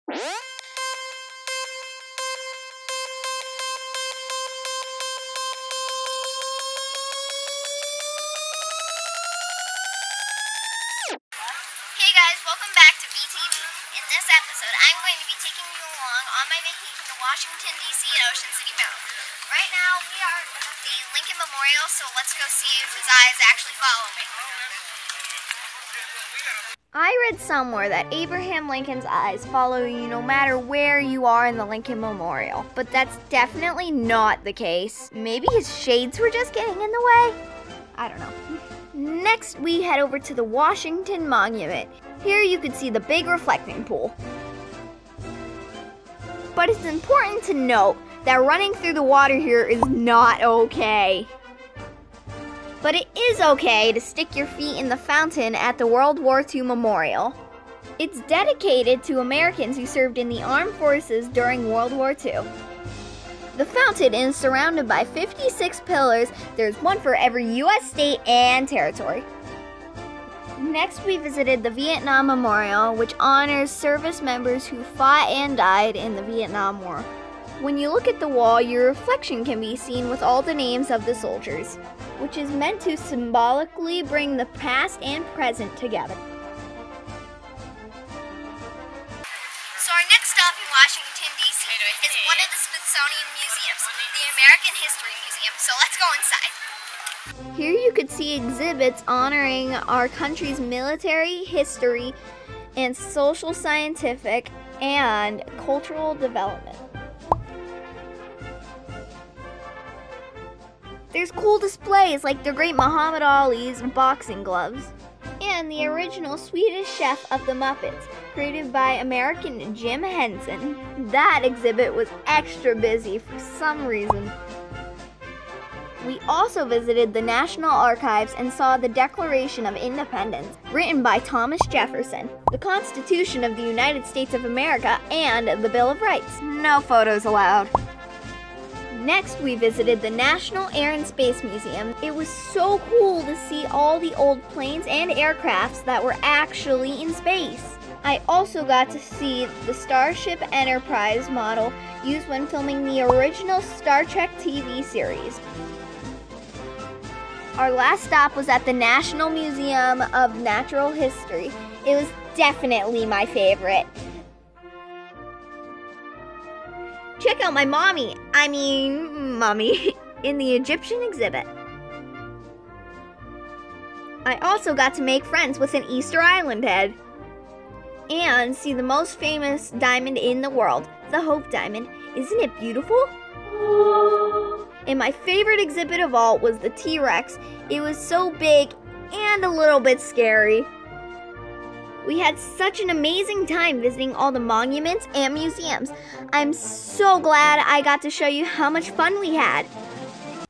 Hey guys, welcome back to BTV. In this episode, I'm going to be taking you along on my vacation to Washington, D.C. and Ocean City, Maryland. Right now, we are at the Lincoln Memorial, so let's go see if his eyes actually follow me. I read somewhere that Abraham Lincoln's eyes follow you no matter where you are in the Lincoln Memorial, but that's definitely not the case. Maybe his shades were just getting in the way? I don't know. Next, we head over to the Washington Monument. Here you can see the big reflecting pool. But it's important to note that running through the water here is not okay. But it is okay to stick your feet in the fountain at the World War II Memorial. It's dedicated to Americans who served in the armed forces during World War II. The fountain is surrounded by 56 pillars. There's one for every U.S. state and territory. Next, we visited the Vietnam Memorial, which honors service members who fought and died in the Vietnam War. When you look at the wall, your reflection can be seen with all the names of the soldiers, which is meant to symbolically bring the past and present together. So our next stop in Washington, D.C. is one of the Smithsonian museums, the American History Museum, so let's go inside. Here you could see exhibits honoring our country's military, history, and social, scientific, and cultural development. There's cool displays like the great Muhammad Ali's boxing gloves and the original Swedish Chef of the Muppets, created by American Jim Henson. That exhibit was extra busy for some reason. We also visited the National Archives and saw the Declaration of Independence, written by Thomas Jefferson, the Constitution of the United States of America, and the Bill of Rights. No photos allowed. Next, we visited the National Air and Space Museum. It was so cool to see all the old planes and aircrafts that were actually in space. I also got to see the Starship Enterprise model used when filming the original Star Trek TV series. Our last stop was at the National Museum of Natural History. It was definitely my favorite. Check out my mummy in the Egyptian exhibit. I also got to make friends with an Easter Island head and see the most famous diamond in the world, the Hope Diamond. Isn't it beautiful? And my favorite exhibit of all was the T-Rex. It was so big and a little bit scary. We had such an amazing time visiting all the monuments and museums. I'm so glad I got to show you how much fun we had.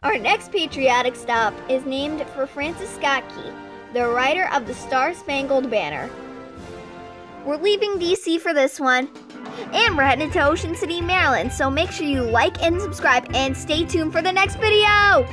Our next patriotic stop is named for Francis Scott Key, the writer of the Star-Spangled Banner. We're leaving DC for this one, and we're headed to Ocean City, Maryland, so make sure you like and subscribe and stay tuned for the next video!